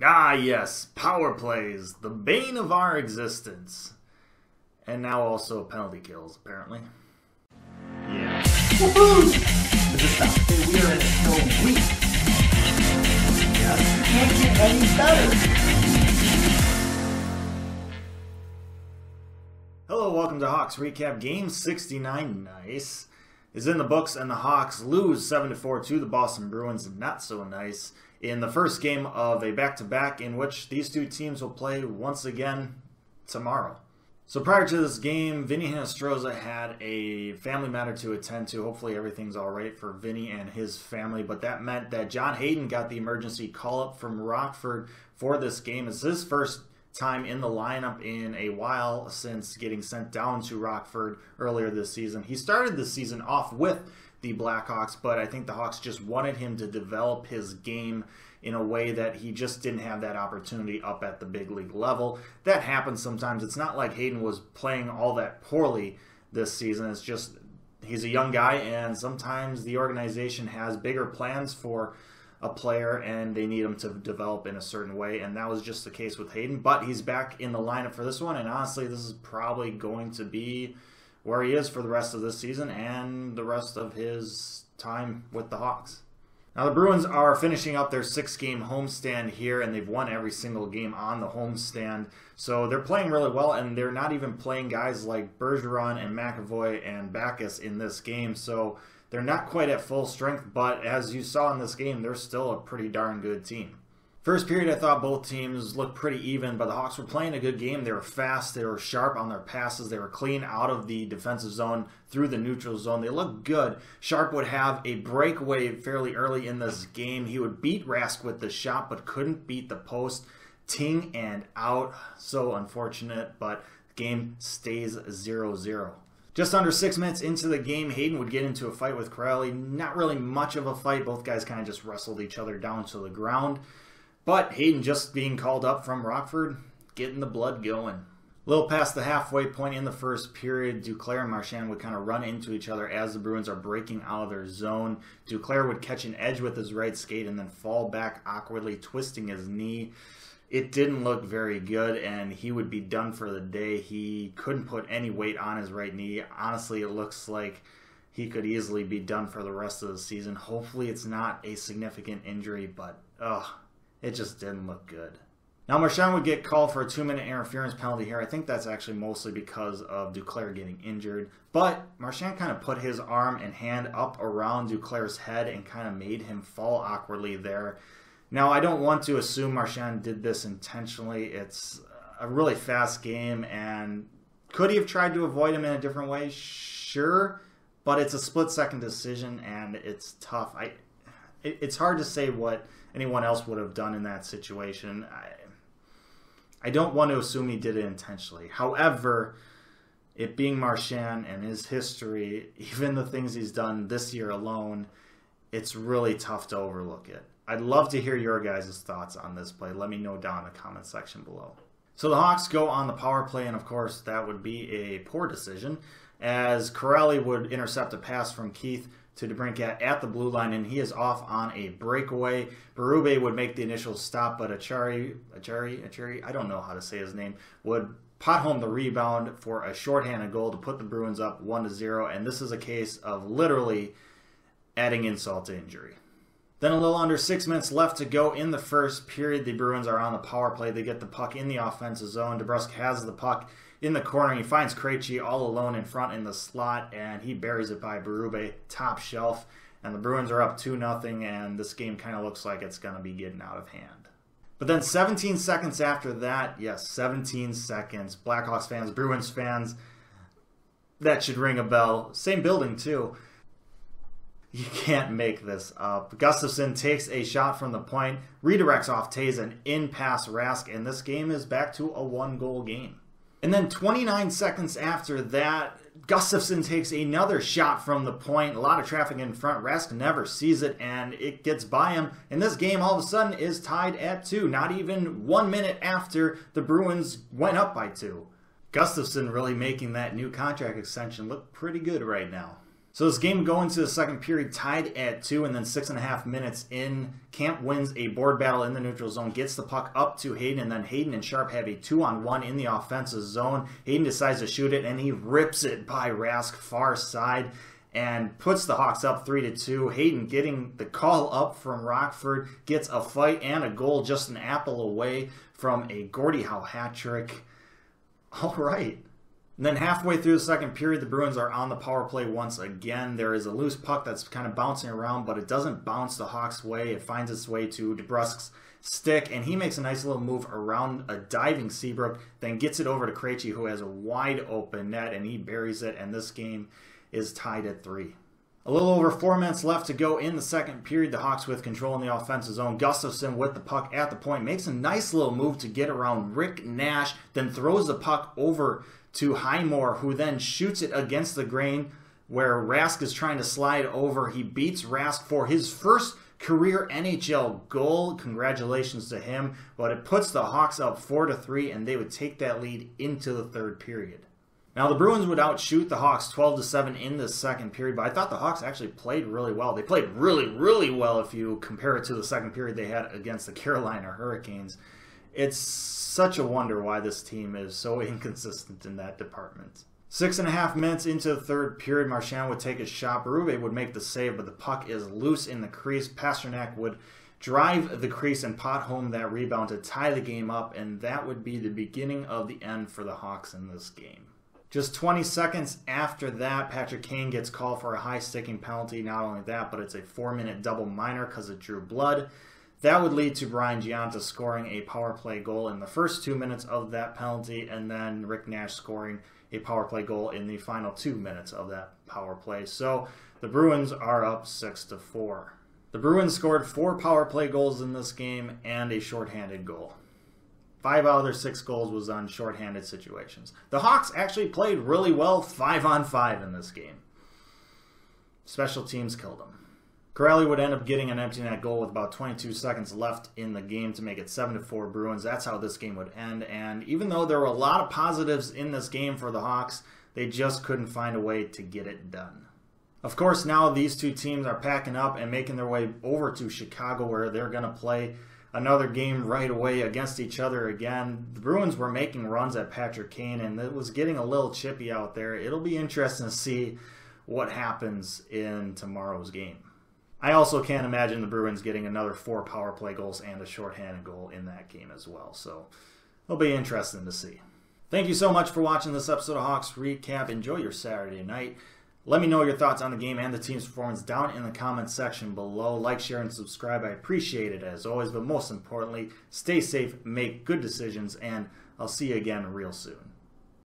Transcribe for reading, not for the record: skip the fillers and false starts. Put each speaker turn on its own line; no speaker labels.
Ah, yes, power plays, the bane of our existence. And now also penalty kills, apparently.
Yeah. Woohoo! This is stuff. We are in a snow week. Yeah. Can't get any better.
Hello, welcome to Hawks Recap. Game 69, nice, is in the books, and the Hawks lose 7-4 to the Boston Bruins. Not so nice. In the first game of a back-to-back in which these two teams will play once again tomorrow. So prior to this game, Vinny Hinostroza had a family matter to attend to. Hopefully everything's all right for Vinny and his family, but that meant that John Hayden got the emergency call-up from Rockford for this game. It's his first time in the lineup in a while since getting sent down to Rockford earlier this season. He started the season off with the Blackhawks, but I think the Hawks just wanted him to develop his game in a way that he just didn't have that opportunity up at the big league level. That happens sometimes. It's not like Hayden was playing all that poorly this season. It's just he's a young guy, and sometimes the organization has bigger plans for a player and they need him to develop in a certain way, and that was just the case with Hayden. But he's back in the lineup for this one, and honestly, this is probably going to be where he is for the rest of this season and the rest of his time with the Hawks. Now the Bruins are finishing up their 6-game homestand here, and they've won every single game on the homestand. So they're playing really well, and they're not even playing guys like Bergeron and McAvoy and Backus in this game. So they're not quite at full strength, but as you saw in this game, they're still a pretty darn good team. First period, I thought both teams looked pretty even, but the Hawks were playing a good game. They were fast, they were sharp on their passes, they were clean out of the defensive zone through the neutral zone. They looked good. Sharp would have a breakaway fairly early in this game. He would beat Rask with the shot, but couldn't beat the post. Ting and out. So unfortunate, but the game stays 0-0. Just under 6 minutes into the game, Hayden would get into a fight with Crowley. Not really much of a fight. Both guys kind of just wrestled each other down to the ground. But Hayden just being called up from Rockford, getting the blood going. A little past the halfway point in the first period, Duclair and Marchand would kind of run into each other as the Bruins are breaking out of their zone. Duclair would catch an edge with his right skate and then fall back awkwardly, twisting his knee. It didn't look very good, and he would be done for the day. He couldn't put any weight on his right knee. Honestly, it looks like he could easily be done for the rest of the season. Hopefully it's not a significant injury, but it just didn't look good. Now Marchand would get called for a 2-minute interference penalty here. I think that's actually mostly because of Duclair getting injured. But Marchand kind of put his arm and hand up around Duclair's head and kind of made him fall awkwardly there. Now I don't want to assume Marchand did this intentionally. It's a really fast game, and could he have tried to avoid him in a different way? Sure, but it's a split-second decision and it's tough. It's hard to say what anyone else would have done in that situation. I don't want to assume he did it intentionally. However, it being Marchand and his history, even the things he's done this year alone, it's really tough to overlook it. I'd love to hear your guys' thoughts on this play. Let me know down in the comment section below. So the Hawks go on the power play, and of course that would be a poor decision, as Corrali would intercept a pass from Keith to DeBrincat at the blue line, and he is off on a breakaway. Berube would make the initial stop, but Achari, I don't know how to say his name, would pot home the rebound for a shorthanded goal to put the Bruins up 1-0, and this is a case of literally adding insult to injury. Then a little under 6 minutes left to go in the first period. The Bruins are on the power play. They get the puck in the offensive zone. DeBrusk has the puck in the corner. He finds Krejci all alone in front in the slot, and he buries it by Berube, top shelf. And the Bruins are up 2-0, and this game kind of looks like it's going to be getting out of hand. But then 17 seconds after that, yes, 17 seconds, Blackhawks fans, Bruins fans, that should ring a bell. Same building, too. You can't make this up. Gustafsson takes a shot from the point, redirects off Taze and in past Rask, and this game is back to a 1-goal game. And then 29 seconds after that, Gustafsson takes another shot from the point. A lot of traffic in front. Rask never sees it, and it gets by him. And this game all of a sudden is tied at 2, not even 1 minute after the Bruins went up by 2. Gustafsson really making that new contract extension look pretty good right now. So this game going to the second period tied at 2, and then 6.5 minutes in, Camp wins a board battle in the neutral zone, gets the puck up to Hayden, and then Hayden and Sharp have a 2-on-1 in the offensive zone. Hayden decides to shoot it, and he rips it by Rask far side and puts the Hawks up 3-2. Hayden getting the call up from Rockford, gets a fight and a goal just an apple away from a Gordie Howe hat trick. All right. And then halfway through the second period, the Bruins are on the power play once again. There is a loose puck that's kind of bouncing around, but it doesn't bounce the Hawks' way. It finds its way to DeBrusk's stick, and he makes a nice little move around a diving Seabrook, then gets it over to Krejci, who has a wide open net, and he buries it, and this game is tied at 3. A little over 4 minutes left to go in the second period. The Hawks with control in the offensive zone. Gustafsson with the puck at the point makes a nice little move to get around Rick Nash, then throws the puck over to Highmore, who then shoots it against the grain where Rask is trying to slide over. He beats Rask for his first career NHL goal. Congratulations to him. But it puts the Hawks up 4-3, and they would take that lead into the third period. Now, the Bruins would outshoot the Hawks 12-7 in the second period, but I thought the Hawks actually played really well. They played really, really well if you compare it to the second period they had against the Carolina Hurricanes. It's such a wonder why this team is so inconsistent in that department. 6.5 minutes into the third period, Marchand would take a shot. Berube would make the save, but the puck is loose in the crease. Pasternak would drive the crease and pot home that rebound to tie the game up, and that would be the beginning of the end for the Hawks in this game. Just 20 seconds after that, Patrick Kane gets called for a high-sticking penalty. Not only that, but it's a 4-minute double minor because it drew blood. That would lead to Brian Gionta scoring a power play goal in the first 2 minutes of that penalty, and then Rick Nash scoring a power play goal in the final 2 minutes of that power play. So the Bruins are up 6-4. The Bruins scored 4 power play goals in this game and a shorthanded goal. 5 out of their 6 goals was on shorthanded situations. The Hawks actually played really well 5-on-5 in this game. Special teams killed them. Corelli would end up getting an empty net goal with about 22 seconds left in the game to make it 7-4 Bruins. That's how this game would end. And even though there were a lot of positives in this game for the Hawks, they just couldn't find a way to get it done. Of course, now these two teams are packing up and making their way over to Chicago, where they're going to play another game right away against each other again. The Bruins were making runs at Patrick Kane, and it was getting a little chippy out there. It'll be interesting to see what happens in tomorrow's game. I also can't imagine the Bruins getting another 4 power play goals and a shorthanded goal in that game as well. So it'll be interesting to see. Thank you so much for watching this episode of Hawks Recap. Enjoy your Saturday night. Let me know your thoughts on the game and the team's performance down in the comments section below. Like, share, and subscribe. I appreciate it as always. But most importantly, stay safe, make good decisions, and I'll see you again real soon.